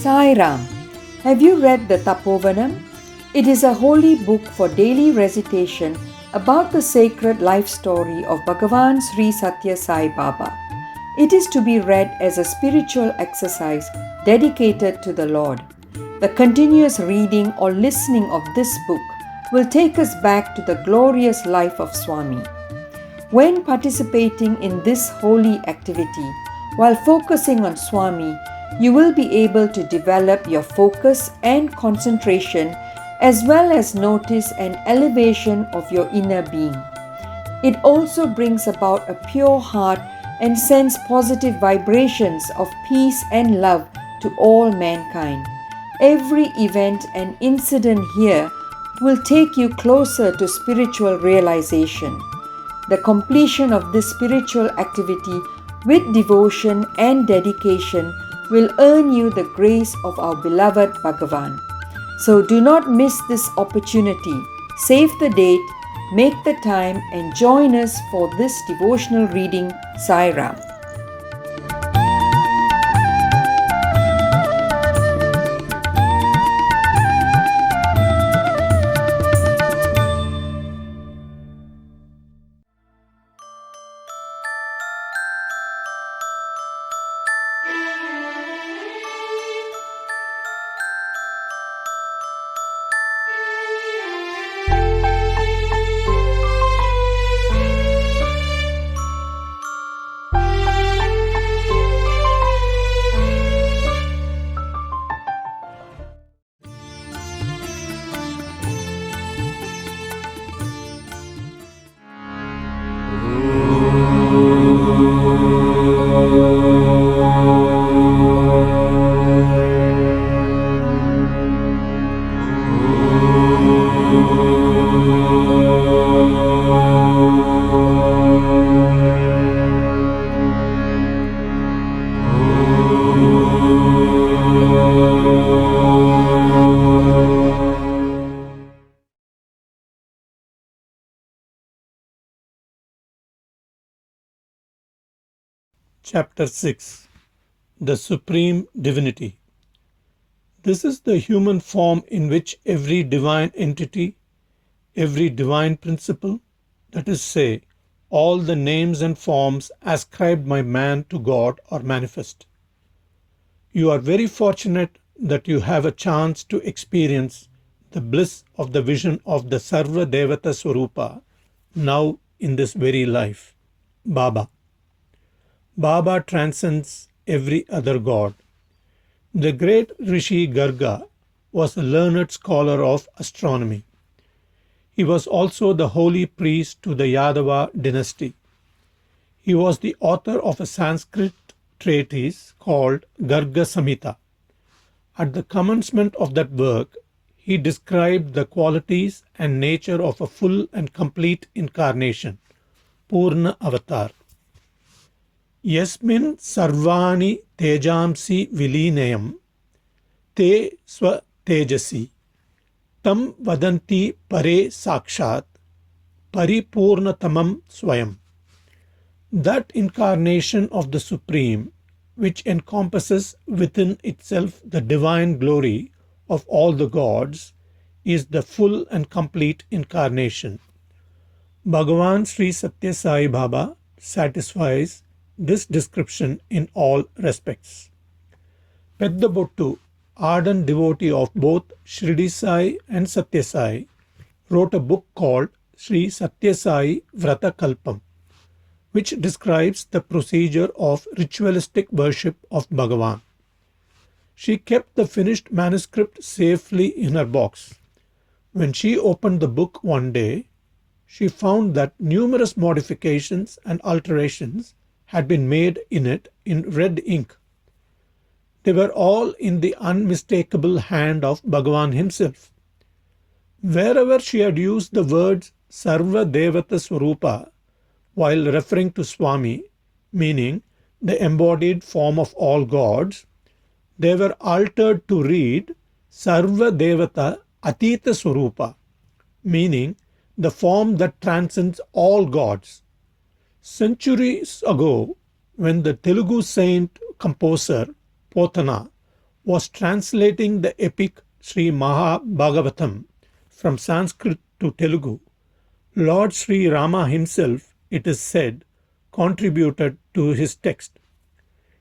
Sai Ram. Have you read the Tapovanam? It is a holy book for daily recitation about the sacred life story of Bhagavan Sri Sathya Sai Baba. It is to be read as a spiritual exercise dedicated to the Lord. The continuous reading or listening of this book will take us back to the glorious life of Swami. When participating in this holy activity, while focusing on Swami, you will be able to develop your focus and concentration as well as notice an elevation of your inner being. It also brings about a pure heart and sends positive vibrations of peace and love to all mankind. Every event and incident here will take you closer to spiritual realization. The completion of this spiritual activity with devotion and dedication will earn you the grace of our beloved Bhagavan. So do not miss this opportunity. Save the date, make the time, and join us for this devotional reading. Sai Ram. Chapter 6. The Supreme Divinity. This is the human form in which every divine entity, every divine principle, that is say, all the names and forms ascribed by man to God are manifest. You are very fortunate that you have a chance to experience the bliss of the vision of the Sarva Devata Swarupa now in this very life. Baba. Baba transcends every other god. The great Rishi Garga was a learned scholar of astronomy. He was also the holy priest to the Yadava dynasty. He was the author of a Sanskrit treatise called Garga Samhita. At the commencement of that work, he described the qualities and nature of a full and complete incarnation, Purna Avatar. Yasmin sarvani tejamsi vilinayam te swa tejasi tam vadanti pare sakshat paripurnatamam swayam. That incarnation of the Supreme, which encompasses within itself the divine glory of all the gods, is the full and complete incarnation. Bhagavan Sri Sathya Sai Baba satisfies this description in all respects. Peddabottu, ardent devotee of both Shirdi Sai and Sathya Sai, wrote a book called Sri Sathya Sai Vrata Kalpam, which describes the procedure of ritualistic worship of Bhagavan. She kept the finished manuscript safely in her box. When she opened the book one day, she found that numerous modifications and alterations had been made in it in red ink. They were all in the unmistakable hand of Bhagavan himself. Wherever she had used the words Sarva Devata Swarupa while referring to Swami, meaning the embodied form of all gods, they were altered to read Sarva Devata Atita Swarupa, meaning the form that transcends all gods. Centuries ago, when the Telugu saint composer Potana was translating the epic Sri Maha Bhagavatam from Sanskrit to Telugu. Lord Sri Rama himself, it is said, contributed to his text.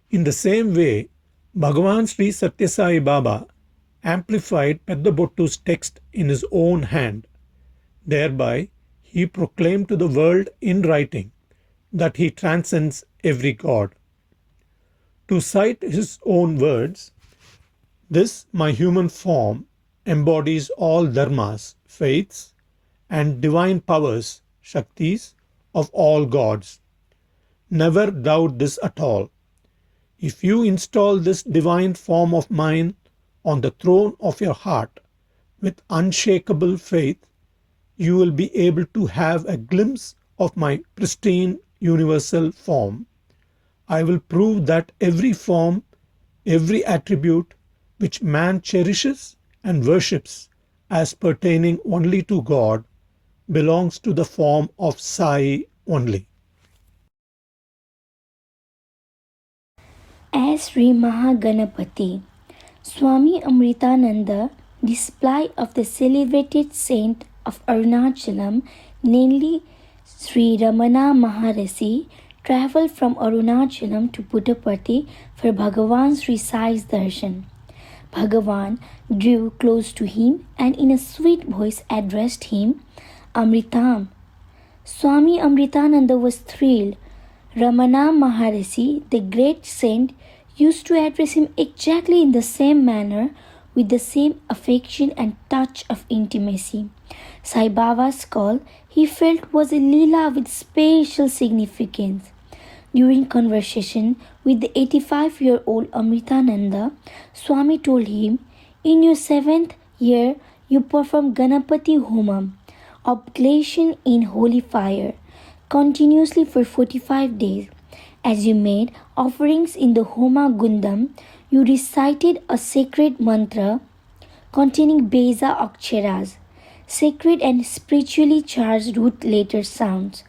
In the same way, Bhagavan Sri Sathya Sai Baba amplified Peddabottu's text in his own hand. Thereby, he proclaimed to the world in writing that he transcends every god. To cite his own words, this my human form embodies all dharmas, faiths, and divine powers, shaktis, of all gods. Never doubt this at all. If you install this divine form of mine on the throne of your heart with unshakable faith, you will be able to have a glimpse of my pristine universal form. I will prove that every form, every attribute which man cherishes and worships as pertaining only to God belongs to the form of Sai only. As Sri Maha Ganapati, Swami Amritananda, disciple of the celebrated saint of Arunachalam, namely Sri Ramana Maharshi, travelled from Arunachalam to Puttaparthi for Bhagavan Sri Sai's darshan. Bhagavan drew close to him and in a sweet voice addressed him, Amritam. Swami Amritananda was thrilled. Ramana Maharshi, the great saint, used to address him exactly in the same manner, with the same affection and touch of intimacy. Sai Baba's call, he felt, was a lila with special significance. During conversation with the 85-year-old Amritananda, Swami told him, in your 7th year, you perform Ganapati Homam, oblation in holy fire, continuously for 45 days. As you made offerings in the Homa Gundam, you recited a sacred mantra containing Beza Aksharas, sacred and spiritually charged root letter sounds,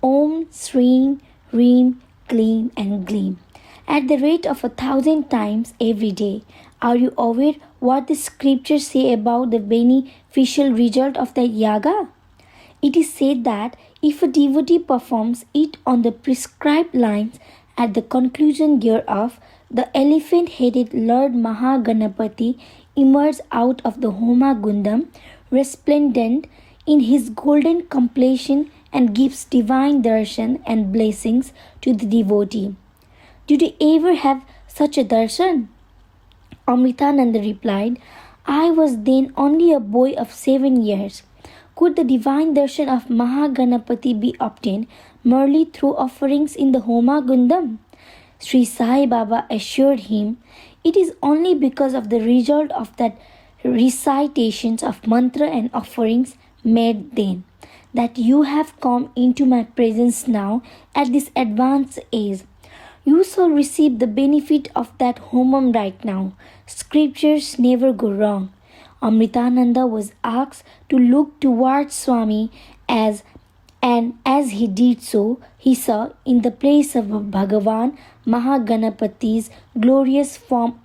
Om, Srim, Rim, Klim and Gleam, at the rate of 1,000 times every day. Are you aware what the scriptures say about the beneficial result of that yaga? It is said that if a devotee performs it on the prescribed lines, at the conclusion hereof, the elephant-headed Lord Maha Ganapati emerges out of the Homa Gundam, resplendent in his golden complexion, and gives divine darshan and blessings to the devotee. Did you ever have such a darshan? Amritananda replied, I was then only a boy of 7 years. Could the divine darshan of Maha Ganapati be obtained merely through offerings in the Homa Gundam? Sri Sai Baba assured him, it is only because of the result of that recitations of mantra and offerings made then that you have come into my presence now at this advanced age. You shall receive the benefit of that homam right now. Scriptures never go wrong. Amritananda was asked to look towards Swami and as he did so, he saw in the place of Bhagavan Mahaganapati's glorious form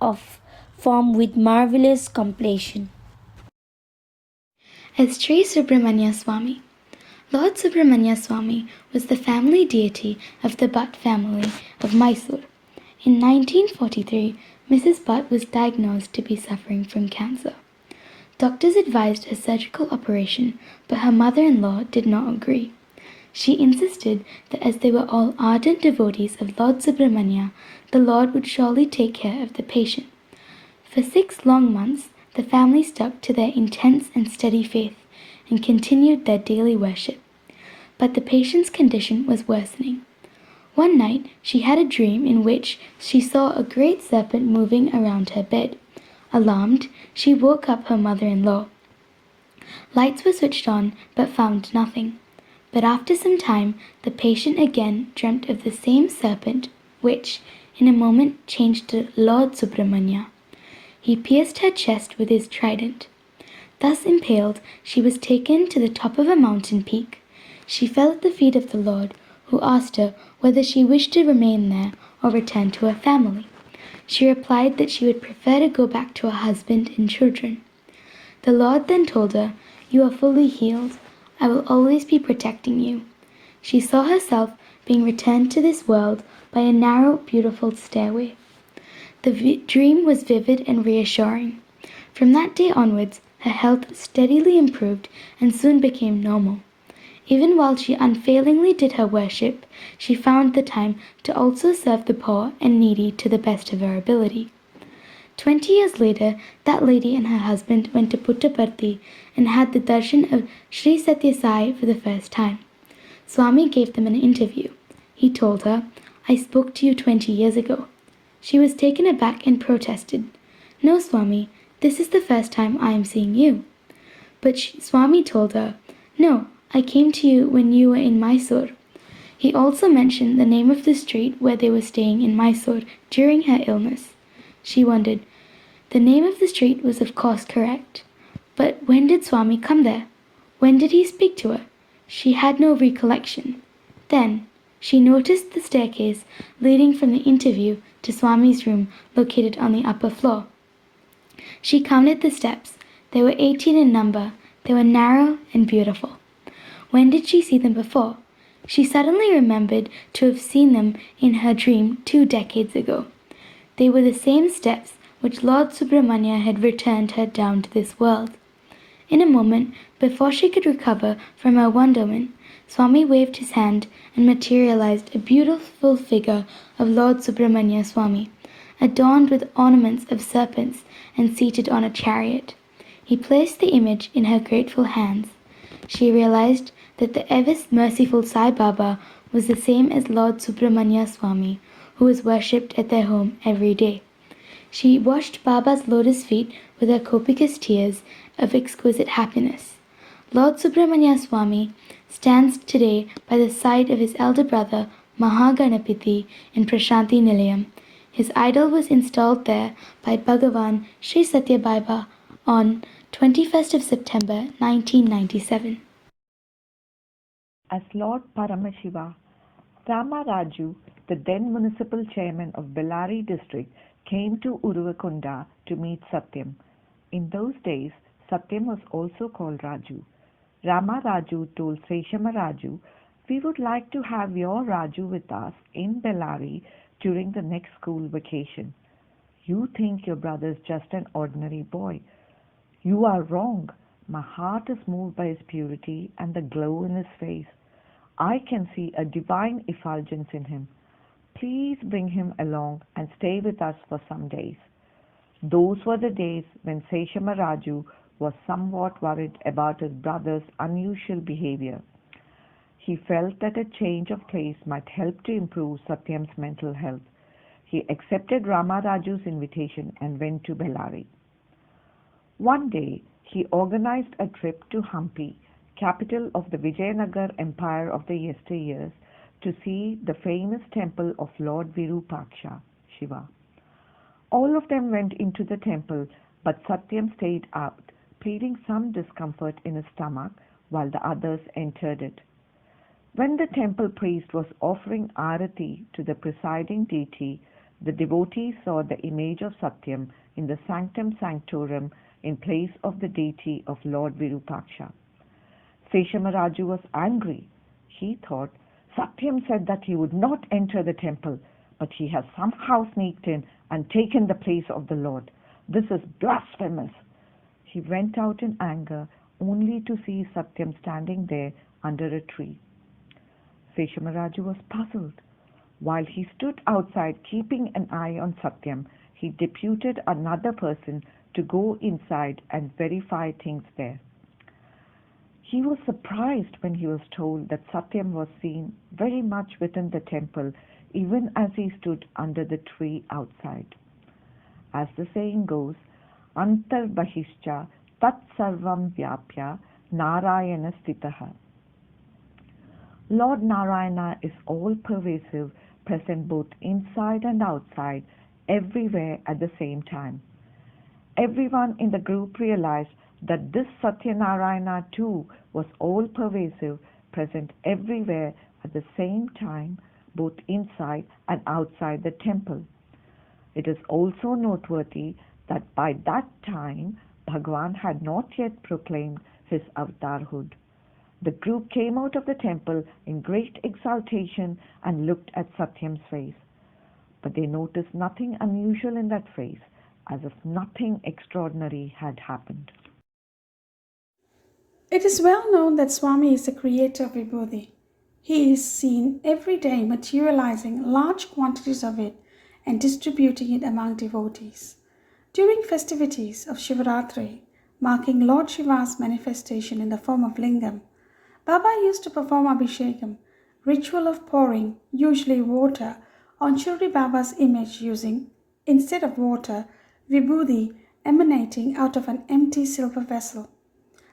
with marvelous completion. As Sri Subramanya Swami. Lord Subramanya Swami was the family deity of the Bhatt family of Mysore. In 1943, Mrs. Bhatt was diagnosed to be suffering from cancer. Doctors advised a surgical operation, but her mother-in-law did not agree. She insisted that as they were all ardent devotees of Lord Subramanya, the Lord would surely take care of the patient. For 6 long months, the family stuck to their intense and steady faith and continued their daily worship. But the patient's condition was worsening. One night, she had a dream in which she saw a great serpent moving around her bed. Alarmed, she woke up her mother-in-law. Lights were switched on, but found nothing. But after some time, the patient again dreamt of the same serpent, which, in a moment, changed to Lord Subramanya. He pierced her chest with his trident. Thus impaled, she was taken to the top of a mountain peak. She fell at the feet of the Lord, who asked her whether she wished to remain there or return to her family. She replied that she would prefer to go back to her husband and children. The Lord then told her, "You are fully healed. I will always be protecting you." She saw herself being returned to this world by a narrow, beautiful stairway. The dream was vivid and reassuring. From that day onwards, her health steadily improved and soon became normal. Even while she unfailingly did her worship, she found the time to also serve the poor and needy to the best of her ability. 20 years later, that lady and her husband went to Puttaparthi and had the darshan of Sri Sathya Sai for the first time. Swami gave them an interview. He told her, "I spoke to you 20 years ago." She was taken aback and protested, "No, Swami, this is the first time I am seeing you." But Swami told her, "No, I came to you when you were in Mysore." He also mentioned the name of the street where they were staying in Mysore during her illness. She wondered. The name of the street was of course correct. But when did Swami come there? When did he speak to her? She had no recollection. Then she noticed the staircase leading from the interview to Swami's room located on the upper floor. She counted the steps. There were 18 in number. They were narrow and beautiful. When did she see them before? She suddenly remembered to have seen them in her dream 2 decades ago. They were the same steps which Lord Subramanya had returned her down to this world. In a moment, before she could recover from her wonderment, Swami waved his hand and materialized a beautiful figure of Lord Subramanya Swami, adorned with ornaments of serpents and seated on a chariot. He placed the image in her grateful hands. She realized that the ever merciful Sai Baba was the same as Lord Subramanya Swami, who was worshipped at their home every day. She washed Baba's lotus feet with her copious tears of exquisite happiness. Lord Subramanya Swami stands today by the side of his elder brother Maha Ganapati in Prashanti Nilayam. His idol was installed there by Bhagavan Sri Sathya Baba on 21st of September 1997. As Lord Paramashiva, Rama Raju, the then municipal chairman of Bellary district, came to Uruvakonda to meet Satyam. In those days, Satyam was also called Raju. Rama Raju told Seshama Raju, "We would like to have your Raju with us in Bellary during the next school vacation. You think your brother is just an ordinary boy. You are wrong. My heart is moved by his purity and the glow in his face. I can see a divine effulgence in him. Please bring him along and stay with us for some days." Those were the days when Seshama Raju was somewhat worried about his brother's unusual behavior. He felt that a change of place might help to improve Satyam's mental health. He accepted Rama Raju's invitation and went to Bellary. One day, he organized a trip to Hampi, capital of the Vijayanagar Empire of the yesteryears, to see the famous temple of Lord Virupaksha, Shiva. All of them went into the temple, but Satyam stayed out, pleading some discomfort in his stomach while the others entered it. When the temple priest was offering arati to the presiding deity, the devotees saw the image of Satyam in the sanctum sanctorum in place of the deity of Lord Virupaksha. Seshama Raju was angry. He thought, "Satyam said that he would not enter the temple, but he has somehow sneaked in and taken the place of the Lord. This is blasphemous." He went out in anger, only to see Satyam standing there under a tree. Seshama Raju was puzzled. While he stood outside keeping an eye on Satyam, he deputed another person to go inside and verify things there. He was surprised when he was told that Satyam was seen very much within the temple, even as he stood under the tree outside. As the saying goes, "Antar Bahischa Tat Sarvam Vyapya Narayana Stitaha." Lord Narayana is all-pervasive, present both inside and outside, everywhere at the same time. Everyone in the group realized that this Satyanarayana too was all-pervasive, present everywhere at the same time, both inside and outside the temple. It is also noteworthy that by that time Bhagwan had not yet proclaimed his avatarhood. The group came out of the temple in great exultation and looked at Satyam's face. But they noticed nothing unusual in that face, as if nothing extraordinary had happened. It is well known that Swami is the creator of vibhuti. He is seen every day materializing large quantities of it and distributing it among devotees. During festivities of Shivaratri, marking Lord Shiva's manifestation in the form of lingam, Baba used to perform Abhishekam, ritual of pouring, usually water, on Shirdi Baba's image using, instead of water, vibhuti emanating out of an empty silver vessel.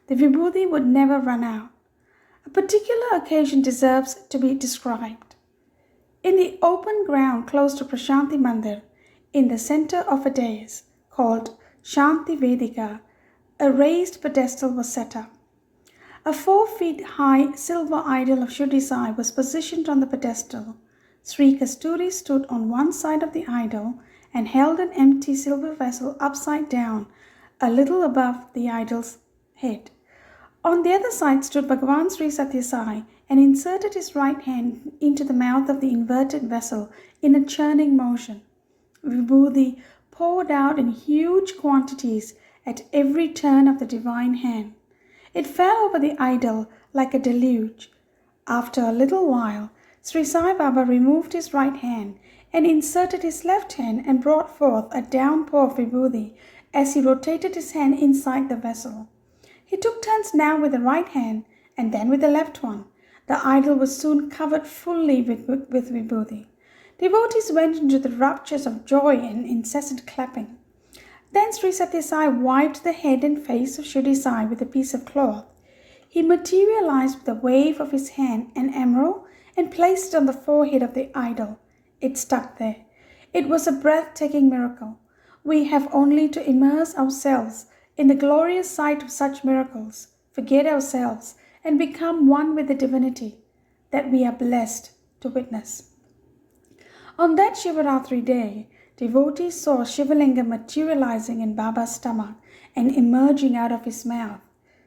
The vibhuti would never run out. A particular occasion deserves to be described. In the open ground close to Prashanti Mandir, in the center of a dais called Shanti Vedika, a raised pedestal was set up. A 4 feet high silver idol of Shirdi Sai was positioned on the pedestal. Sri Kasturi stood on one side of the idol and held an empty silver vessel upside down, a little above the idol's head. On the other side stood Bhagavan Sri Sathya Sai and inserted his right hand into the mouth of the inverted vessel in a churning motion. Vibhuti poured out in huge quantities at every turn of the divine hand. It fell over the idol like a deluge. After a little while, Sri Sai Baba removed his right hand and inserted his left hand and brought forth a downpour of vibhuti as he rotated his hand inside the vessel. He took turns now with the right hand and then with the left one. The idol was soon covered fully with vibhuti. Devotees went into the raptures of joy and incessant clapping. Then Sri Sathya Sai wiped the head and face of Shirdi Sai with a piece of cloth. He materialized with a wave of his hand an emerald and placed it on the forehead of the idol. It stuck there. It was a breathtaking miracle. We have only to immerse ourselves in the glorious sight of such miracles, forget ourselves, and become one with the divinity that we are blessed to witness. On that Shivaratri day, devotees saw Shivalingam materializing in Baba's stomach and emerging out of his mouth.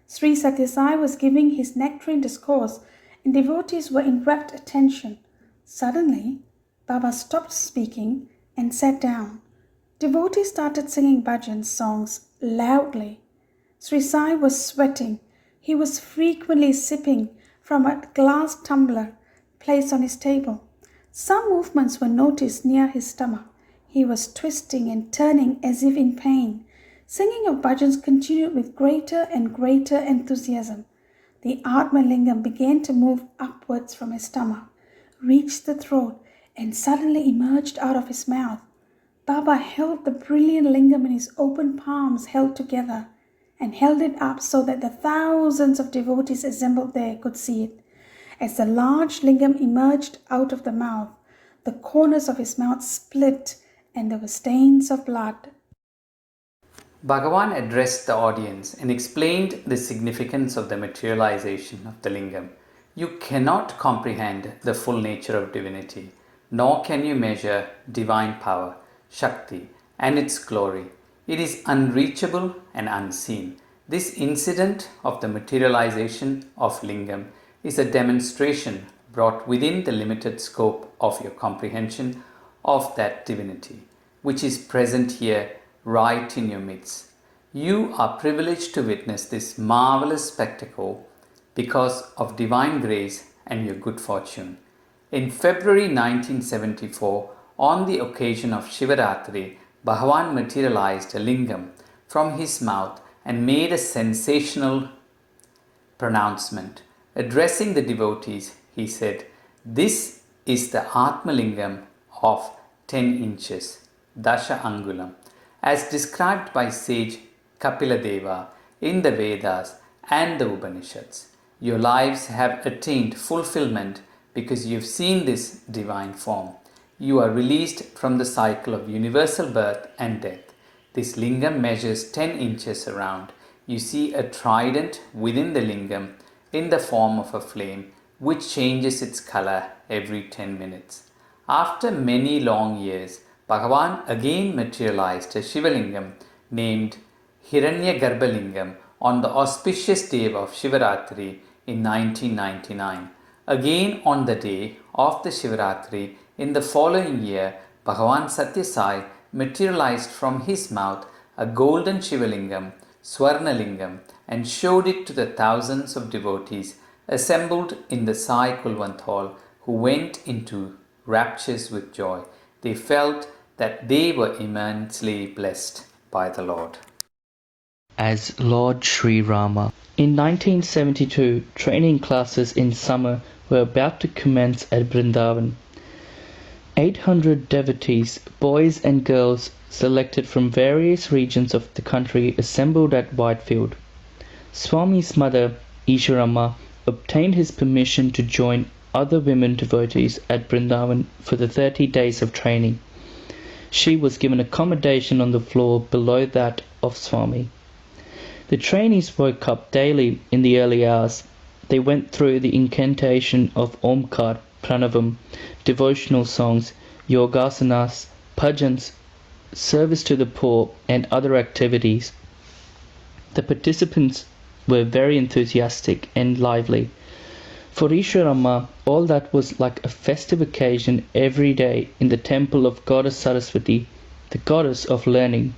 Sri Sathya Sai was giving his nectarine discourse and devotees were in rapt attention. Suddenly, Baba stopped speaking and sat down. Devotees started singing bhajan songs loudly. Sri Sai was sweating. He was frequently sipping from a glass tumbler placed on his table. Some movements were noticed near his stomach. He was twisting and turning as if in pain. Singing of bhajans continued with greater and greater enthusiasm. The Atma Lingam began to move upwards from his stomach, reached the throat, and suddenly emerged out of his mouth. Baba held the brilliant lingam in his open palms held together and held it up so that the thousands of devotees assembled there could see it. As the large lingam emerged out of the mouth, the corners of his mouth split and there were stains of blood. Bhagavan addressed the audience and explained the significance of the materialization of the lingam. You cannot comprehend the full nature of divinity, nor can you measure divine power, Shakti, and its glory. It is unreachable and unseen. This incident of the materialization of lingam is a demonstration brought within the limited scope of your comprehension of that divinity, which is present here right in your midst. You are privileged to witness this marvelous spectacle because of divine grace and your good fortune. In February 1974, on the occasion of Shivaratri, Bhagavan materialized a lingam from his mouth and made a sensational pronouncement. Addressing the devotees, he said, "This is the Atma Lingam of 10 inches, Dasha Angulam, as described by sage Kapila Deva in the Vedas and the Upanishads. Your lives have attained fulfillment because you have seen this divine form. You are released from the cycle of universal birth and death. This lingam measures 10 inches around. You see a trident within the lingam in the form of a flame which changes its color every 10 minutes. After many long years, Bhagavan again materialized a Shivalingam named Hiranyagarbhalingam on the auspicious day of Shivaratri in 1999. Again on the day of the Shivaratri in the following year, Bhagavan Sathya Sai materialized from his mouth a golden Shivalingam, Swarnalingam, and showed it to the thousands of devotees assembled in the Sai Kulwant Hall, who went into raptures with joy. They felt that they were immensely blessed by the Lord. As Lord Sri Rama. In 1972, training classes in summer were about to commence at Vrindavan. 800 devotees, boys and girls selected from various regions of the country assembled at Whitefield. Swami's mother, Ishwarama, obtained his permission to join other women devotees at Vrindavan for the 30 days of training. She was given accommodation on the floor below that of Swami. The trainees woke up daily in the early hours. They went through the incantation of Omkar, Pranavam, devotional songs, yogasanas, bhajans, service to the poor, and other activities. The participants were very enthusiastic and lively. For Ishwarama, all that was like a festive occasion every day in the temple of Goddess Saraswati, the goddess of learning.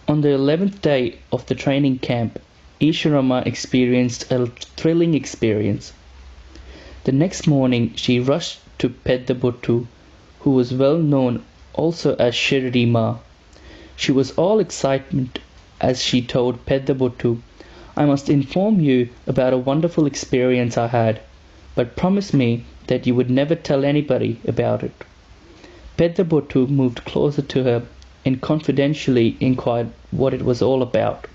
On the 11th day of the training camp, Ishwarama experienced a thrilling experience. The next morning she rushed to Peddabottu, who was well known also as Shirdi Ma. She was all excitement as she told Peddabottu, "I must inform you about a wonderful experience I had, but promise me that you would never tell anybody about it." Peddabottu moved closer to her and confidentially inquired what it was all about.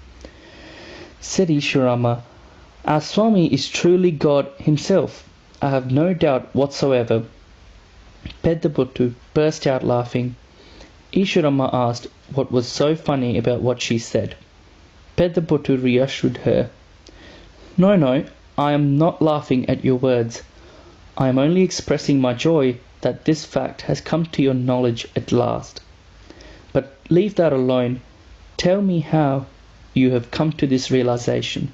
Said Ishwarama, "Our Swami is truly God himself. I have no doubt whatsoever." Peddabottu burst out laughing. Ishwarama asked what was so funny about what she said. Peddabottu reassured her, No, I am not laughing at your words. I am only expressing my joy that this fact has come to your knowledge at last. But leave that alone. Tell me how you have come to this realization."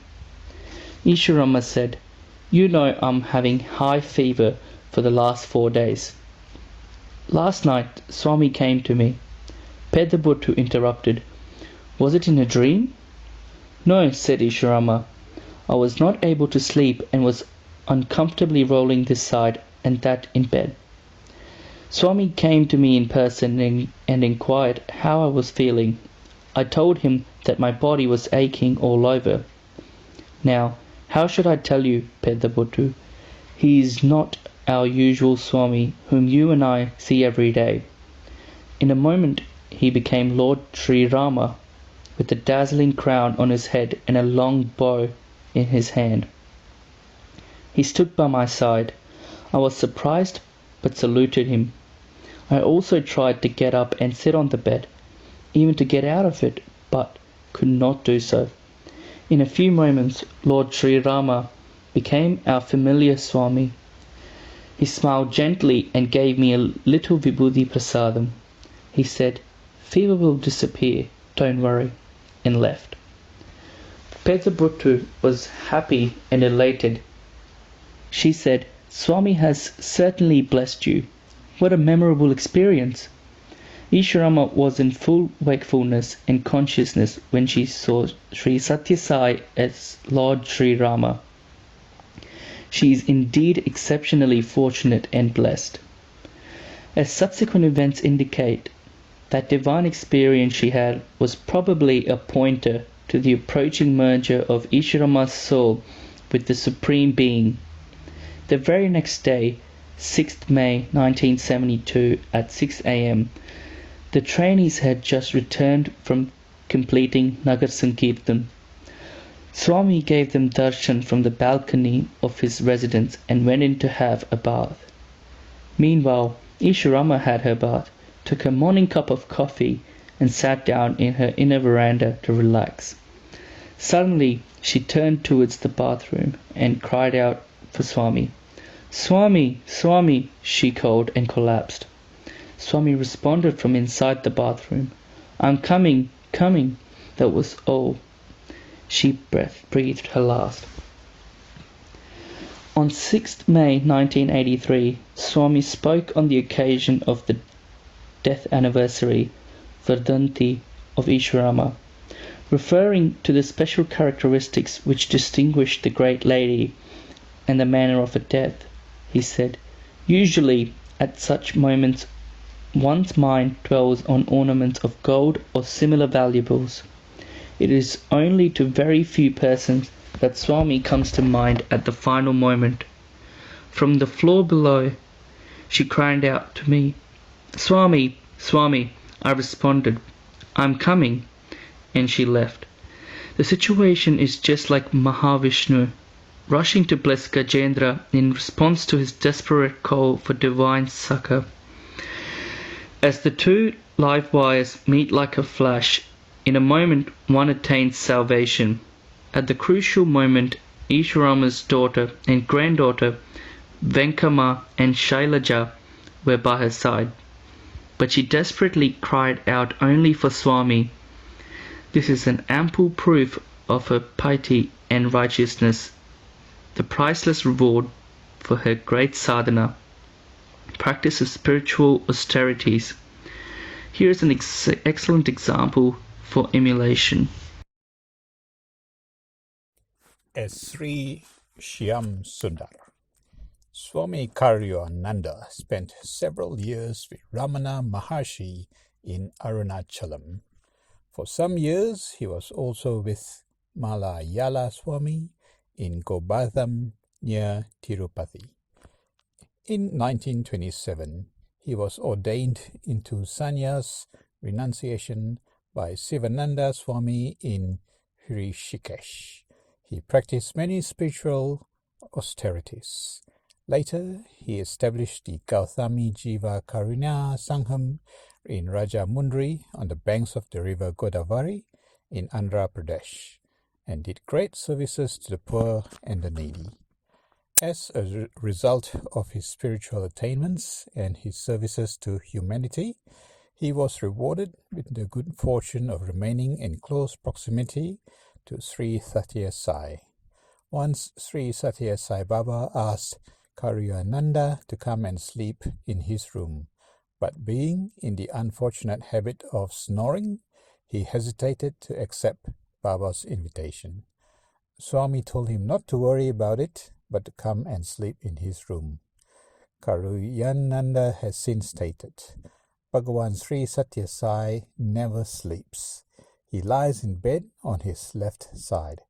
Ishwarama said, "You know I'm having high fever for the last 4 days. Last night Swami came to me." Peddabottu interrupted, "Was it in a dream?" "No," said Ishwarama. "I was not able to sleep and was uncomfortably rolling this side and that in bed. Swami came to me in person and inquired how I was feeling. I told him that my body was aching all over. Now, how should I tell you, Peddabottu? He is not our usual Swami whom you and I see every day. In a moment he became Lord Sri Rama, with a dazzling crown on his head and a long bow in his hand. He stood by my side. I was surprised but saluted him. I also tried to get up and sit on the bed, even to get out of it, but could not do so. In a few moments Lord Sri Rama became our familiar Swami. He smiled gently and gave me a little vibhuti prasadam. He said, 'Fever will disappear, don't worry,' and left." Peddabottu was happy and elated. She said, "Swami has certainly blessed you. What a memorable experience!" Ishwarama was in full wakefulness and consciousness when she saw Sri Sathya Sai as Lord Sri Rama. She is indeed exceptionally fortunate and blessed. As subsequent events indicate, that divine experience she had was probably a pointer to the approaching merger of Ishwarama's soul with the Supreme Being. The very next day, 6th May 1972 at 6 a.m., the trainees had just returned from completing Nagar Sankirtan. Swami gave them darshan from the balcony of his residence and went in to have a bath. Meanwhile, Ishwarama had her bath, took her morning cup of coffee, and sat down in her inner veranda to relax. Suddenly, she turned towards the bathroom and cried out for Swami. "Swami, Swami," she called and collapsed. Swami responded from inside the bathroom, "I'm coming, coming." That was all. She breathed her last. On 6th May 1983, Swami spoke on the occasion of the death anniversary, Vardhanti, of Ishwarama. Referring to the special characteristics which distinguished the great lady and the manner of her death, he said, "Usually, at such moments, one's mind dwells on ornaments of gold or similar valuables. It is only to very few persons that Swami comes to mind at the final moment. From the floor below, she cried out to me, 'Swami, Swami.' I responded, 'I'm coming,' and she left. The situation is just like Mahavishnu rushing to bless Gajendra in response to his desperate call for divine succor. As the two live wires meet like a flash, in a moment one attains salvation. At the crucial moment, Ishwarama's daughter and granddaughter, Venkama and Shailaja, were by her side. But she desperately cried out only for Swami. This is an ample proof of her piety and righteousness, the priceless reward for her great sadhana, practice of spiritual austerities. Here is an excellent example for emulation. Sri Shyam Sundar. Swami Karyananda spent several years with Ramana Maharshi in Arunachalam. For some years, he was also with Malayala Swami in Gobadam near Tirupati. In 1927, he was ordained into sannyas renunciation by Sivananda Swami in Hrishikesh. He practiced many spiritual austerities. Later, he established the Gautami Jiva Karuna Sangham in Rajamundry on the banks of the river Godavari in Andhra Pradesh, and did great services to the poor and the needy. As a result of his spiritual attainments and his services to humanity, he was rewarded with the good fortune of remaining in close proximity to Sri Sathya Sai. Once Sri Sathya Sai Baba asked Karyananda to come and sleep in his room, but being in the unfortunate habit of snoring, he hesitated to accept Baba's invitation. Swami told him not to worry about it, but to come and sleep in his room. Karyananda has since stated, Bhagavan Sri Sathya Sai never sleeps. He lies in bed on his left side.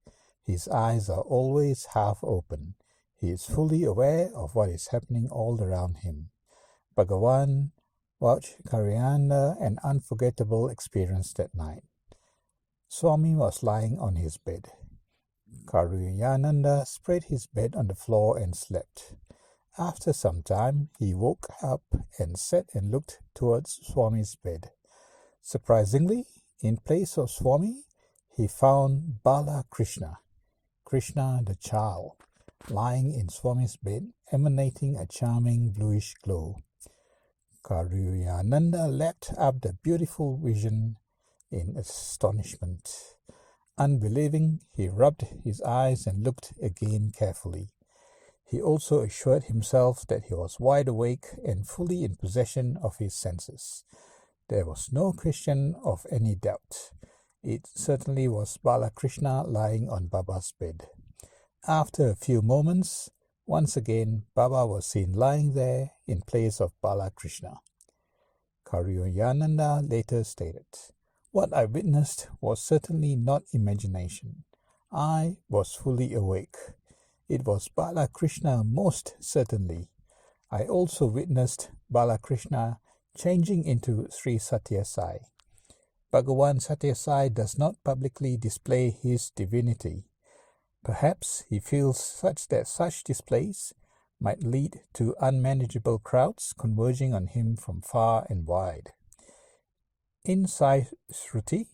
His eyes are always half open. He is fully aware of what is happening all around him. Bhagavan watched Karyananda an unforgettable experience that night. Swami was lying on his bed. Karyananda spread his bed on the floor and slept. After some time, he woke up and sat and looked towards Swami's bed. Surprisingly, in place of Swami, he found Bala Krishna the child, lying in Swami's bed, emanating a charming bluish glow. Karyananda leapt up the beautiful vision in astonishment. Unbelieving, he rubbed his eyes and looked again carefully. He also assured himself that he was wide awake and fully in possession of his senses. There was no question of any doubt. It certainly was Balakrishna lying on Baba's bed. After a few moments, once again Baba was seen lying there in place of Balakrishna. Karyananda later stated, "What I witnessed was certainly not imagination. I was fully awake. It was Balakrishna most certainly. I also witnessed Balakrishna changing into Sri Sathya Sai. Bhagavan Sathya Sai does not publicly display his divinity. Perhaps he feels such displays might lead to unmanageable crowds converging on him from far and wide." In Sai Sruti,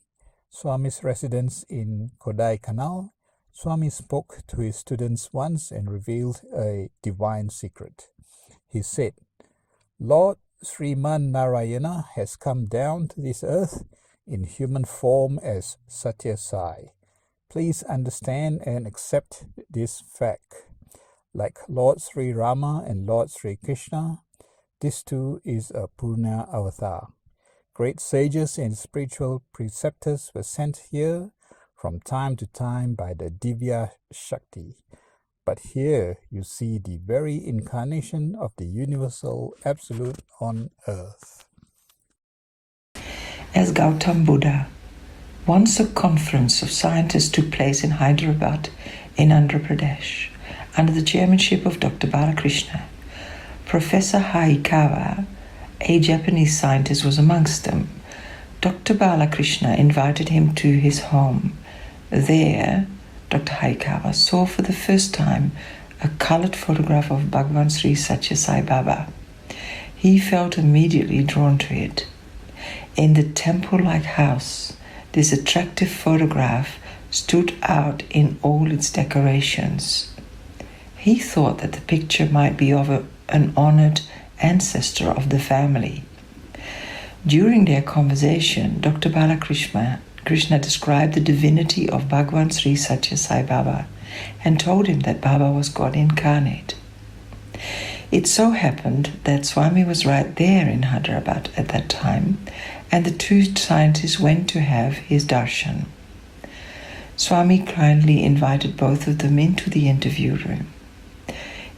Swami's residence in Kodaikanal, Swami spoke to his students once and revealed a divine secret. He said, "Lord Sriman Narayana has come down to this earth in human form as Sathya Sai. Please understand and accept this fact. Like Lord Sri Rama and Lord Sri Krishna, this too is a Purna avatar. Great sages and spiritual preceptors were sent here from time to time by the Divya Shakti. But here you see the very incarnation of the universal absolute on earth. As Gautam Buddha, once a conference of scientists took place in Hyderabad in Andhra Pradesh under the chairmanship of Dr. Balakrishna. Professor Hayakawa, a Japanese scientist, was amongst them. Dr. Balakrishna invited him to his home. There, Dr. Hayakawa saw for the first time a colored photograph of Bhagavan Sri Sathya Sai Baba. He felt immediately drawn to it. In the temple-like house, this attractive photograph stood out in all its decorations. He thought that the picture might be of an honored ancestor of the family. During their conversation, Dr. Balakrishna described the divinity of Bhagavan Sri Sathya Sai Baba and told him that Baba was God incarnate. It so happened that Swami was right there in Hyderabad at that time, and the two scientists went to have his darshan. Swami kindly invited both of them into the interview room.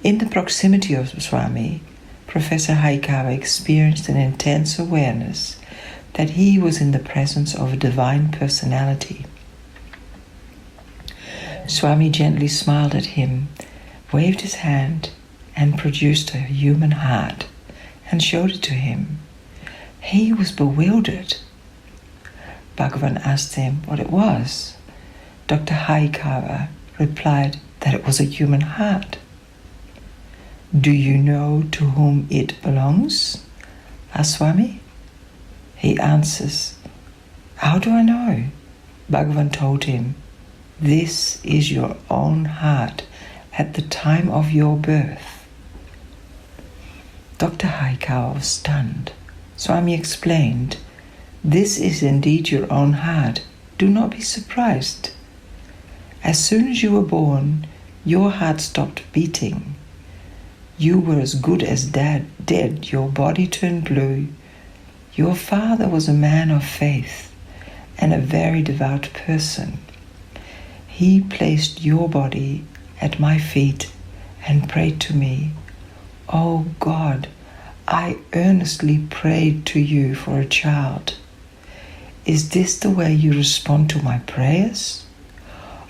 In the proximity of Swami, Professor Hayakawa experienced an intense awareness that he was in the presence of a divine personality. Swami gently smiled at him, waved his hand, and produced a human heart and showed it to him. He was bewildered. Bhagavan asked him what it was. Dr. Hayakawa replied that it was a human heart. "Do you know to whom it belongs?" asked Swami. He answers, "How do I know?" Bhagavan told him, "This is your own heart at the time of your birth." Dr. Hayakawa was stunned. Swami explained, "This is indeed your own heart. Do not be surprised. As soon as you were born, your heart stopped beating. You were as good as dead. Your body turned blue. Your father was a man of faith and a very devout person. He placed your body at my feet and prayed to me. Oh God, I earnestly prayed to you for a child. Is this the way you respond to my prayers?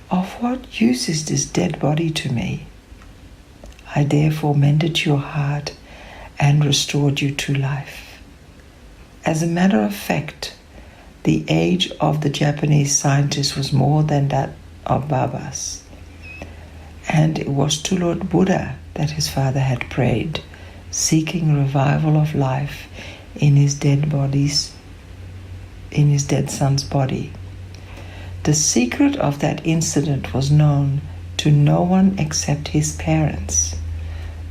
Of what use is this dead body to me? I therefore mended your heart and restored you to life." As a matter of fact, the age of the Japanese scientist was more than that of Baba's. And it was to Lord Buddha that his father had prayed, seeking revival of life in his dead son's body. The secret of that incident was known to no one except his parents.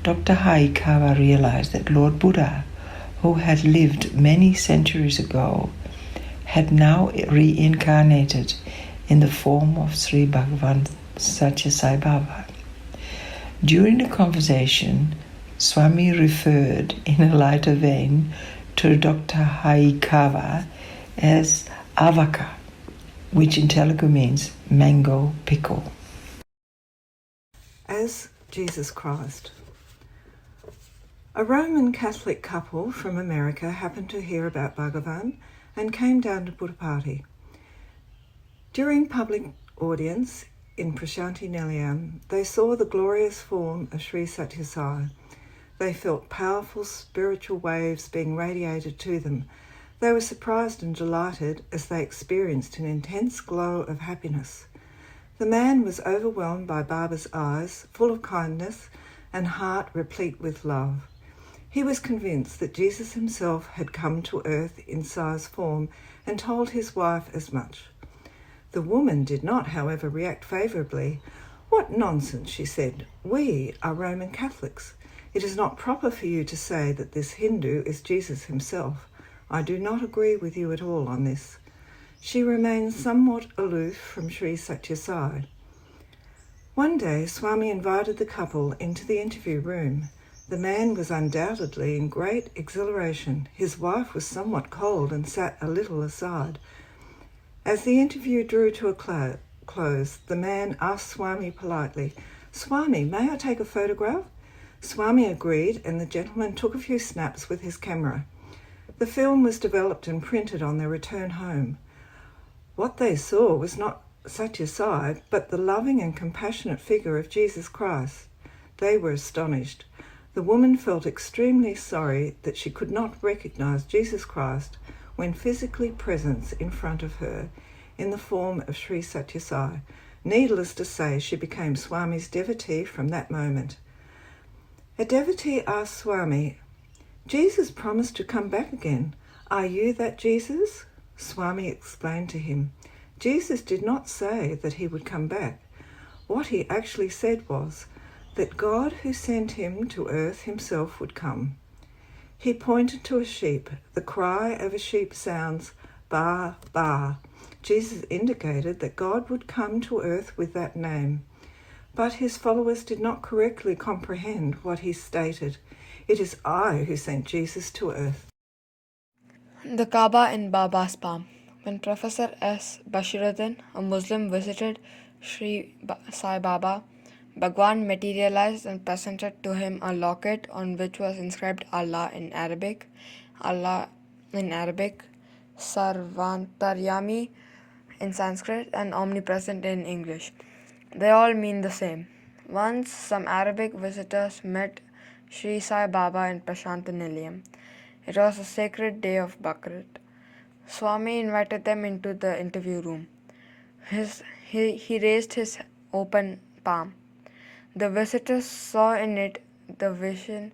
Dr. Hayakawa realized that Lord Buddha, who had lived many centuries ago, had now reincarnated in the form of Sri Bhagavan Sathya Sai Baba. During the conversation, Swami referred in a lighter vein to Dr. Hayakawa as Avaka, which in Telugu means mango pickle. As Jesus Christ. A Roman Catholic couple from America happened to hear about Bhagavan and came down to Buddhapati. During public audience in Prashanti Nilayam, they saw the glorious form of Sri Sathya Sai. They felt powerful spiritual waves being radiated to them. They were surprised and delighted as they experienced an intense glow of happiness. The man was overwhelmed by Baba's eyes, full of kindness and heart replete with love. He was convinced that Jesus himself had come to earth in Sai's form and told his wife as much. The woman did not, however, react favourably. "What nonsense," she said. "We are Roman Catholics. It is not proper for you to say that this Hindu is Jesus himself. I do not agree with you at all on this. She remains somewhat aloof from Sri Sathya Sai. One day, Swami invited the couple into the interview room. The man was undoubtedly in great exhilaration. His wife was somewhat cold and sat a little aside. As the interview drew to a close, the man asked Swami politely, "Swami, may I take a photograph?" Swami agreed, and the gentleman took a few snaps with his camera. The film was developed and printed on their return home. What they saw was not Sathya Sai, but the loving and compassionate figure of Jesus Christ. They were astonished. The woman felt extremely sorry that she could not recognize Jesus Christ when physically present in front of her in the form of Sri Sathya Sai. Needless to say, she became Swami's devotee from that moment. A devotee asked Swami, "Jesus promised to come back again. Are you that Jesus?" Swami explained to him, Jesus did not say that he would come back. What he actually said was that God who sent him to earth himself would come. He pointed to a sheep. The cry of a sheep sounds ba, ba. Jesus indicated that God would come to earth with that name. But his followers did not correctly comprehend what he stated. It is I who sent Jesus to earth. The Kaaba in Baba's palm. When Professor S. Bashiruddin, a Muslim, visited Sri Sai Baba, Bhagwan materialized and presented to him a locket on which was inscribed Allah in Arabic, Sarvantaryami in Sanskrit, and omnipresent in English. They all mean the same. Once some Arabic visitors met Sri Sai Baba in Prashantanilayam. It was a sacred day of Bakrat. Swami invited them into the interview room. He raised his open palm. The visitors saw in it the vision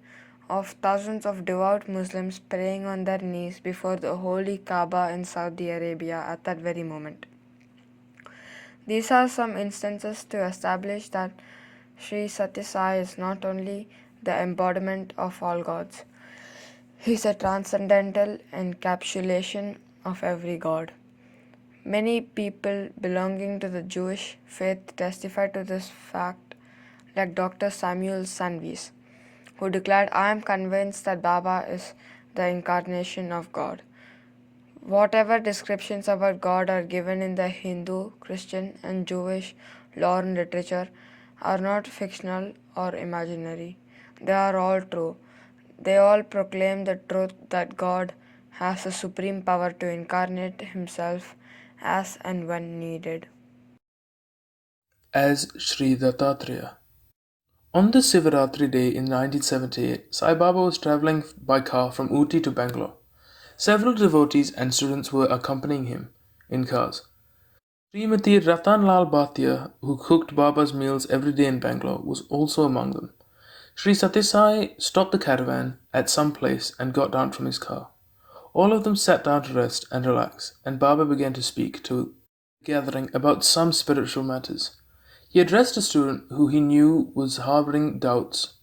of thousands of devout Muslims praying on their knees before the holy Kaaba in Saudi Arabia at that very moment. These are some instances to establish that Sri Sathya Sai is not only the embodiment of all gods, he is a transcendental encapsulation of every god. Many people belonging to the Jewish faith testify to this fact, like Dr. Samuel Sanvis, who declared, "I am convinced that Baba is the incarnation of God." Whatever descriptions about God are given in the Hindu, Christian, and Jewish lore and literature are not fictional or imaginary. They are all true. They all proclaim the truth that God has the supreme power to incarnate himself as and when needed. As Sri Dattatreya. On this Sivaratri day in 1978, Sai Baba was travelling by car from Ooty to Bangalore. Several devotees and students were accompanying him in cars. Srimati Ratanlal Bhatia, who cooked Baba's meals every day in Bangalore, was also among them. Sri Sathya Sai stopped the caravan at some place and got down from his car. All of them sat down to rest and relax, and Baba began to speak to the gathering about some spiritual matters. He addressed a student who he knew was harboring doubts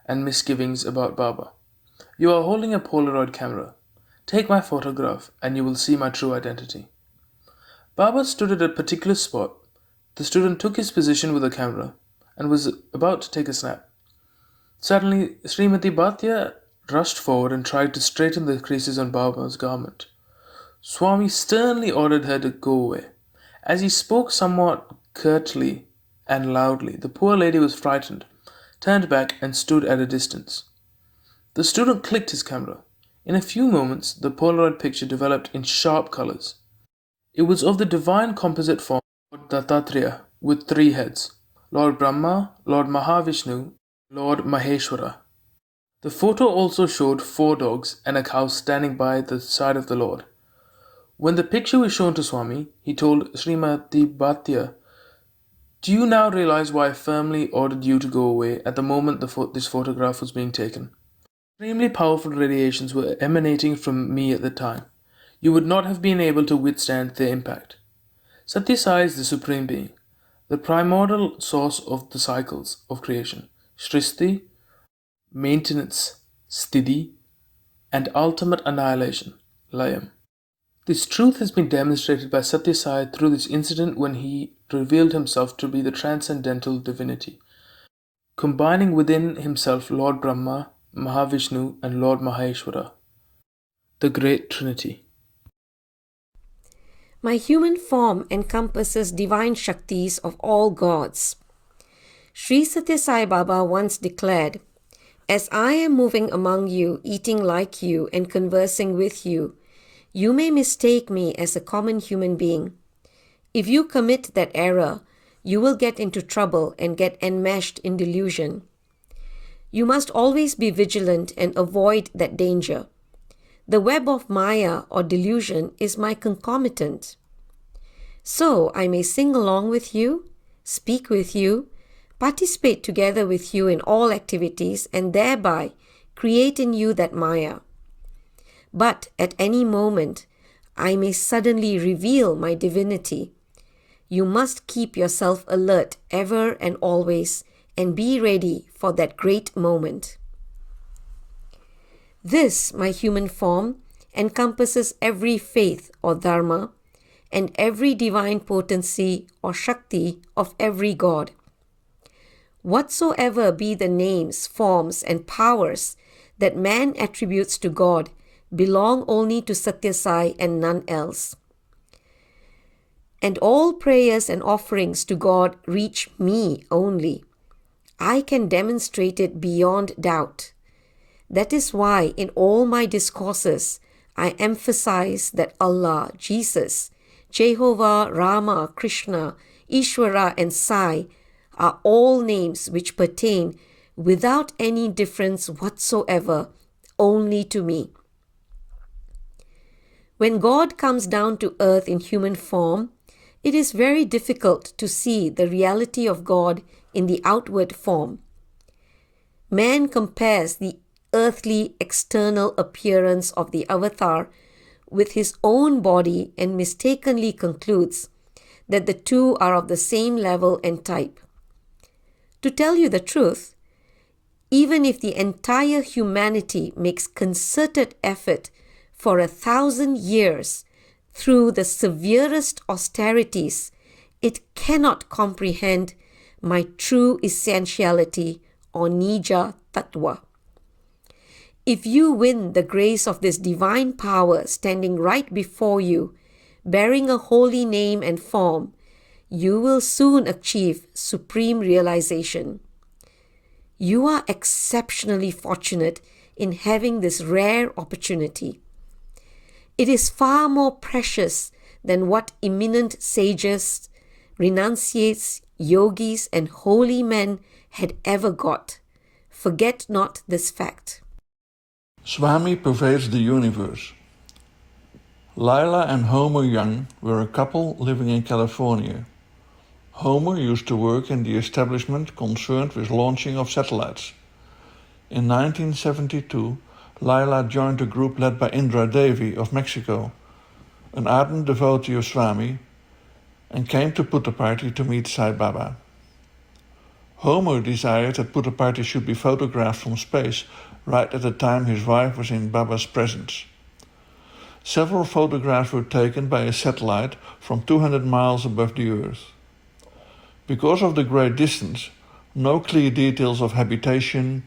and misgivings about Baba. "You are holding a Polaroid camera. Take my photograph and you will see my true identity." Baba stood at a particular spot. The student took his position with the camera and was about to take a snap. Suddenly, Srimati Bhatia rushed forward and tried to straighten the creases on Baba's garment. Swami sternly ordered her to go away. As he spoke somewhat curtly and loudly, the poor lady was frightened, turned back, and stood at a distance. The student clicked his camera. In a few moments, the Polaroid picture developed in sharp colors. It was of the divine composite form of Lord Dattatreya with 3 heads: Lord Brahma, Lord Mahavishnu, Lord Maheshwara. The photo also showed 4 dogs and a cow standing by the side of the Lord. When the picture was shown to Swami, he told Srimati Bhatia, "Do you now realize why I firmly ordered you to go away at the moment this photograph was being taken? Extremely powerful radiations were emanating from me at the time. You would not have been able to withstand their impact." Sathya Sai is the Supreme Being, the primordial source of the cycles of creation. Srishti, maintenance, sthiti, and ultimate annihilation, layam. This truth has been demonstrated by Sathya Sai through this incident when he revealed himself to be the transcendental divinity, combining within himself Lord Brahma, Mahavishnu, and Lord Maheshwara, the Great Trinity. My human form encompasses divine Shaktis of all gods. Sri Sathya Sai Baba once declared, "As I am moving among you, eating like you, and conversing with you, you may mistake me as a common human being. If you commit that error, you will get into trouble and get enmeshed in delusion. You must always be vigilant and avoid that danger. The web of Maya or delusion is my concomitant. So I may sing along with you, speak with you, participate together with you in all activities, and thereby create in you that Maya. But at any moment, I may suddenly reveal my divinity. You must keep yourself alert ever and always and be ready for that great moment." This, my human form, encompasses every faith or dharma and every divine potency or shakti of every god. Whatsoever be the names, forms, and powers that man attributes to God belong only to Sathya Sai and none else. And all prayers and offerings to God reach me only. I can demonstrate it beyond doubt. That is why in all my discourses, I emphasize that Allah, Jesus, Jehovah, Rama, Krishna, Ishvara, and Sai are all names which pertain without any difference whatsoever only to me. When God comes down to earth in human form, it is very difficult to see the reality of God in the outward form. Man compares the earthly external appearance of the avatar with his own body and mistakenly concludes that the two are of the same level and type. To tell you the truth, even if the entire humanity makes concerted effort for 1,000 years through the severest austerities, it cannot comprehend my true essentiality or Nija Tattva. If you win the grace of this divine power standing right before you, bearing a holy name and form, you will soon achieve supreme realization. You are exceptionally fortunate in having this rare opportunity. It is far more precious than what eminent sages, renunciates, yogis, and holy men had ever got. Forget not this fact. Swami pervades the universe. Lila and Homer Young were a couple living in California. Homer used to work in the establishment concerned with launching of satellites. In 1972, Lila joined a group led by Indra Devi of Mexico, an ardent devotee of Swami, and came to Puttaparthi to meet Sai Baba. Homer desired that Puttaparthi should be photographed from space right at the time his wife was in Baba's presence. Several photographs were taken by a satellite from 200 miles above the Earth. Because of the great distance, no clear details of habitation,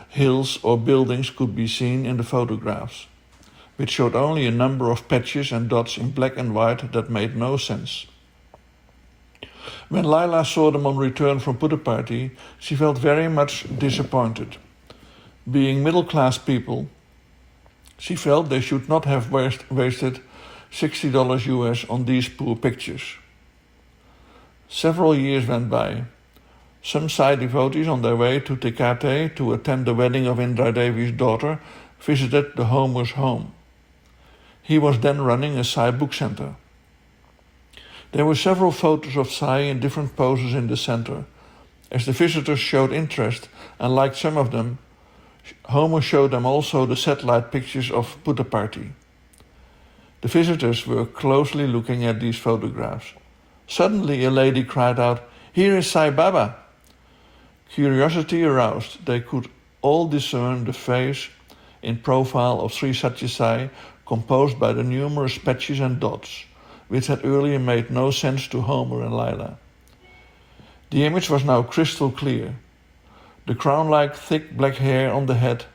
hills or buildings could be seen in the photographs, which showed only a number of patches and dots in black and white that made no sense. When Lila saw them on return from Puttaparthi, she felt very much disappointed. Being middle-class people, she felt they should not have wasted $60 US on these poor pictures. Several years went by. Some Sai devotees on their way to Tecate to attend the wedding of Indra Devi's daughter visited the Homer's home. He was then running a Sai book center. There were several photos of Sai in different poses in the center. As the visitors showed interest and liked some of them, Homer showed them also the satellite pictures of Puttaparthi. The visitors were closely looking at these photographs. Suddenly a lady cried out, "Here is Sai Baba!" Curiosity aroused, they could All discern the face in profile of Sri Sathya Sai, composed by the numerous patches and dots, which had earlier made no sense to Homer and Lila. The image was now crystal clear. The crown-like thick black hair on the head,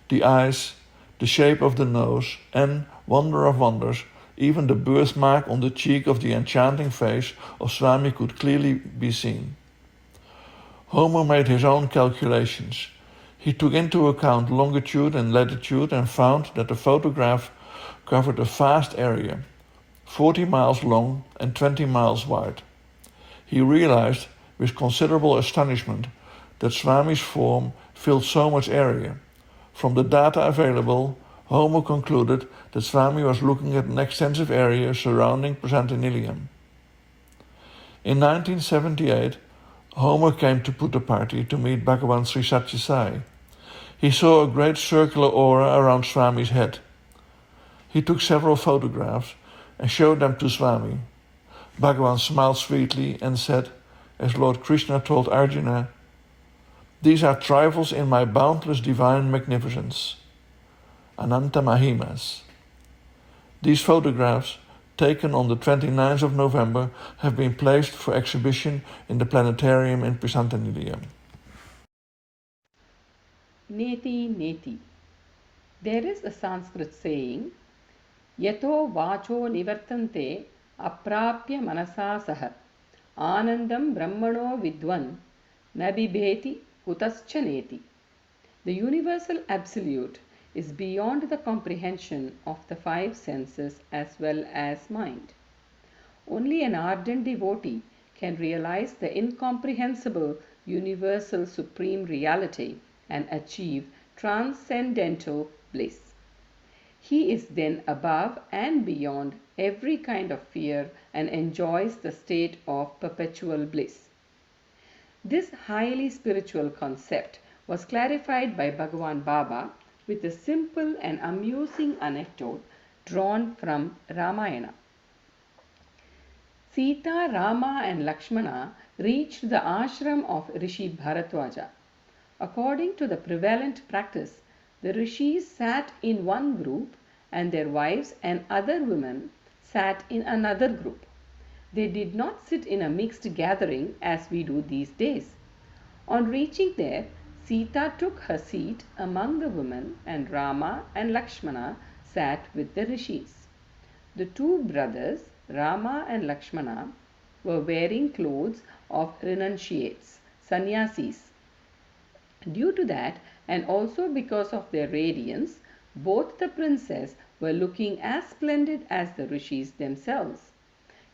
the eyes, the shape of the nose, and, wonder of wonders, even the birthmark on the cheek of the enchanting face of Swami could clearly be seen. Homer made his own calculations. He took into account longitude and latitude and found that the photograph covered a vast area, 40 miles long and 20 miles wide. He realized with considerable astonishment that Swami's form filled so much area. From the data available, Homer concluded that Swami was looking at an extensive area surrounding Prasantaniliam. In 1978, Homer came to Puttaparthi to meet Bhagavan Sri Sathya Sai. He saw a great circular aura around Swami's head. He took several photographs and showed them to Swami. Bhagavan smiled sweetly and said, as Lord Krishna told Arjuna, "These are trifles in my boundless divine magnificence, Ananta Mahimas." These photographs, taken on the 29th of November, have been placed for exhibition in the planetarium in Prasantaniliam. Neti Neti. There is a Sanskrit saying, Yato vacho nivartante aprapya manasa saha anandam brahmano vidwan nabibheti kutascha neti. The universal absolute is beyond the comprehension of the five senses as well as mind. Only an ardent devotee can realize the incomprehensible universal supreme reality and achieve transcendental bliss. He is then above and beyond every kind of fear and enjoys the state of perpetual bliss. This highly spiritual concept was clarified by Bhagavan Baba with a simple and amusing anecdote drawn from Ramayana. Sita, Rama and Lakshmana reached the ashram of Rishi Bharadwaja. According to the prevalent practice, the rishis sat in one group and their wives and other women sat in another group. They did not sit in a mixed gathering as we do these days. On reaching there, Sita took her seat among the women and Rama and Lakshmana sat with the rishis. The two brothers, Rama and Lakshmana, were wearing clothes of renunciates, sannyasis. Due to that, and also because of their radiance, both the princes were looking as splendid as the rishis themselves.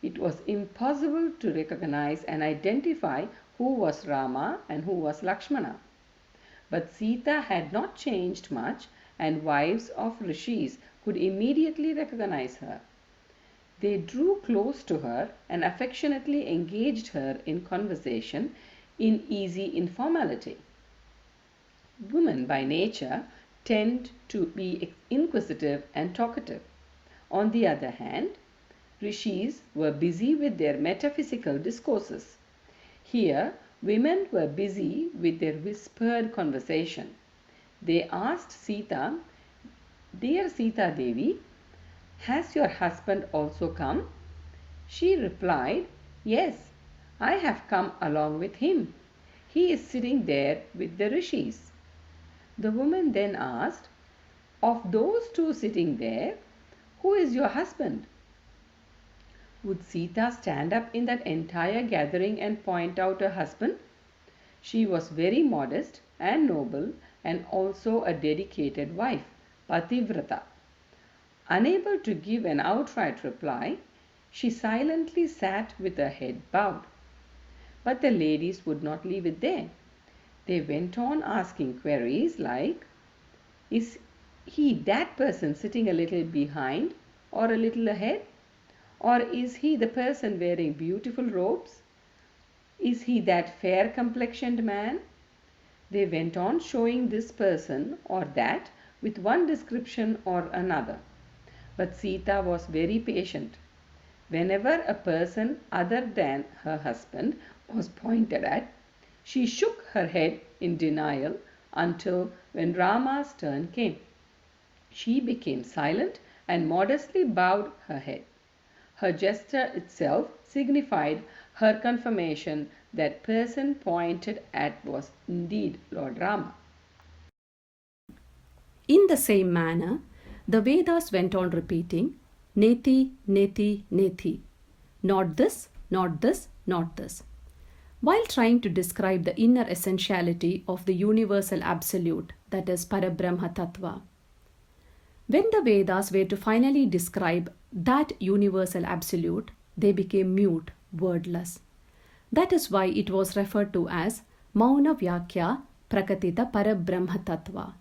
It was impossible to recognize and identify who was Rama and who was Lakshmana. But Sita had not changed much, and wives of rishis could immediately recognize her. They drew close to her and affectionately engaged her in conversation in easy informality. Women by nature tend to be inquisitive and talkative. On the other hand, rishis were busy with their metaphysical discourses. Here, women were busy with their whispered conversation. They asked Sita, "Dear Sita Devi, has your husband also come?" She replied, "Yes, I have come along with him. He is sitting there with the rishis." The woman then asked, "Of those two sitting there, who is your husband?" Would Sita stand up in that entire gathering and point out her husband? She was very modest and noble and also a dedicated wife, Pativrata. Unable to give an outright reply, she silently sat with her head bowed. But the ladies would not leave it there. They went on asking queries like, "Is he that person sitting a little behind or a little ahead? Or is he the person wearing beautiful robes? Is he that fair complexioned man?" They went on showing this person or that with one description or another. But Sita was very patient. Whenever a person other than her husband was pointed at, she shook her head in denial, until when Rama's turn came. She became silent and modestly bowed her head. Her gesture itself signified her confirmation that person pointed at was indeed Lord Rama. In the same manner, the Vedas went on repeating Neti, Neti, Neti. Not this, not this, not this. While trying to describe the inner essentiality of the universal absolute, that is Parabrahma Tattva. When the Vedas were to finally describe that universal absolute, they became mute, wordless. That is why it was referred to as Mauna Vyakya Prakatita Parabrahma Tattva,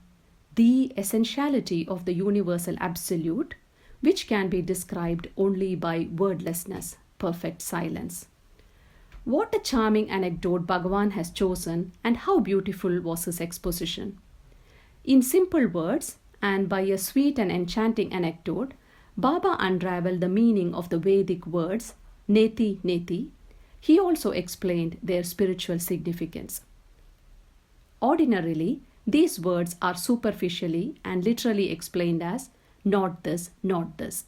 the essentiality of the universal absolute, which can be described only by wordlessness, perfect silence. What a charming anecdote Bhagavan has chosen, and how beautiful was his exposition. In simple words, and by a sweet and enchanting anecdote, Baba unraveled the meaning of the Vedic words Neti, Neti. He also explained their spiritual significance. Ordinarily, these words are superficially and literally explained as not this, not this.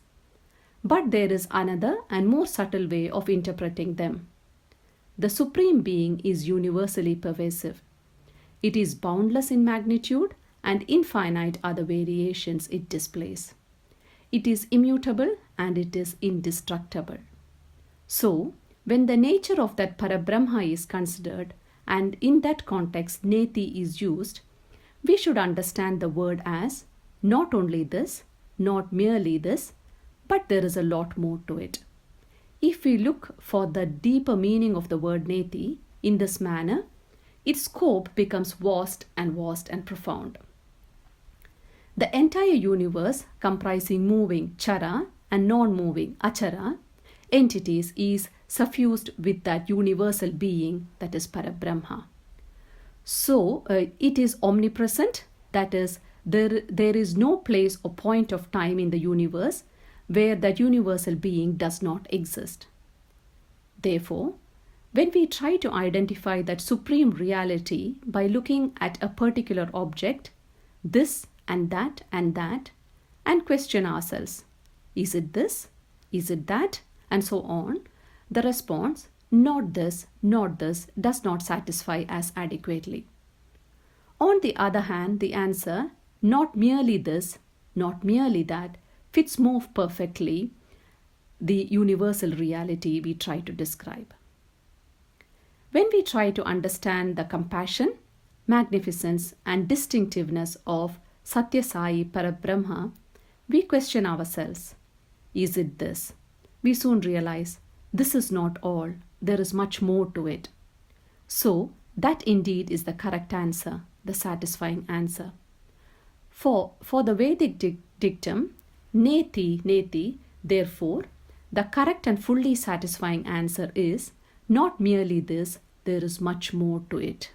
But there is another and more subtle way of interpreting them. The Supreme Being is universally pervasive. It is boundless in magnitude, and infinite are the variations it displays. It is immutable and it is indestructible. So, when the nature of that Parabrahma is considered, and in that context Neti is used, we should understand the word as not only this, not merely this, but there is a lot more to it. If we look for the deeper meaning of the word Neti in this manner, its scope becomes vast and profound. The entire universe, comprising moving Chara and non-moving Achara entities, is suffused with that universal being, that is Parabrahma. So it is omnipresent, that is, there is no place or point of time in the universe where that universal being does not exist. Therefore, when we try to identify that supreme reality by looking at a particular object, this and that, and question ourselves, is it this, is it that, and so on, the response, not this, does not satisfy us adequately. On the other hand, the answer, not merely this, not merely that, fits more perfectly the universal reality we try to describe. When we try to understand the compassion, magnificence, and distinctiveness of Sathya Sai Parabrahma, we question ourselves, is it this? We soon realize this is not all, there is much more to it. So, that indeed is the correct answer, the satisfying answer. For the Vedic dictum, Neti, Neti, therefore, the correct and fully satisfying answer is not merely this, there is much more to it.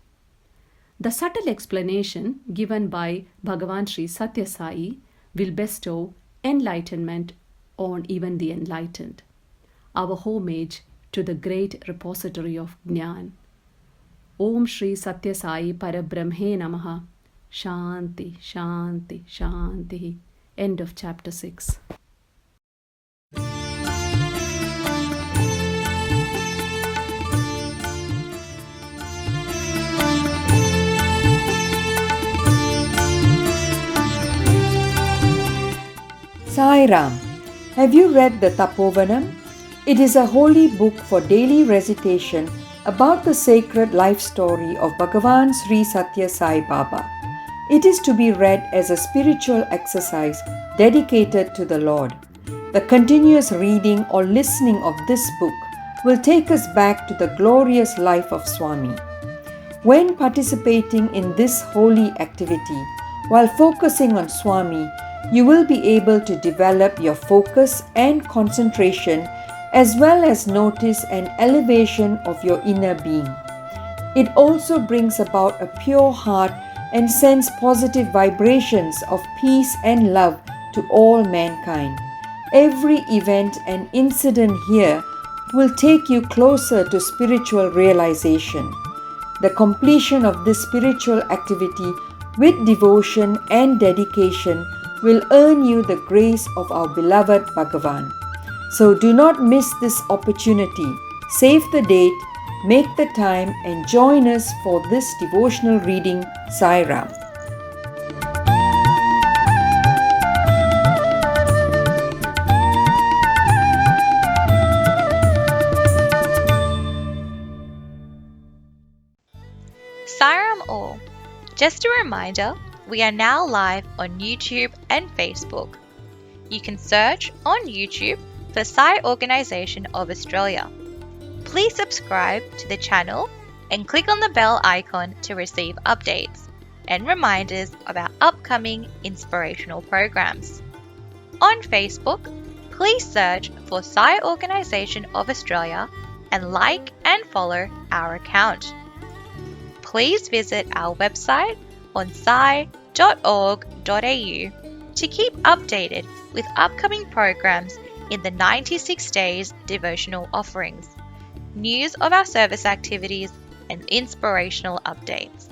The subtle explanation given by Bhagavan Sri Sathya Sai will bestow enlightenment on even the enlightened. Our homage to the great repository of Jnana. Om Shri Sathya Sai Parabrahme Namaha. Shanti, Shanti, Shanti. End of chapter 6. Sai Ram. Have you read the Tapovanam? It is a holy book for daily recitation about the sacred life story of Bhagavan Sri Sathya Sai Baba. It is to be read as a spiritual exercise dedicated to the Lord. The continuous reading or listening of this book will take us back to the glorious life of Swami. When participating in this holy activity, while focusing on Swami, you will be able to develop your focus and concentration as well as notice an elevation of your inner being. It also brings about a pure heart and sends positive vibrations of peace and love to all mankind. Every event and incident here will take you closer to spiritual realization. The completion of this spiritual activity with devotion and dedication will earn you the grace of our beloved Bhagavan. So do not miss this opportunity. Save the date, make the time, and join us for this devotional reading. Sai Ram. Sairam all. Just a reminder, we are now live on YouTube and Facebook. You can search on YouTube for Sai Organization of Australia. Please subscribe to the channel and click on the bell icon to receive updates and reminders of our upcoming inspirational programs. On Facebook, please search for Sai Organization of Australia and like and follow our account. Please visit our website on sai.org.au to keep updated with upcoming programs in the 96 Days devotional offerings, news of our service activities, and inspirational updates.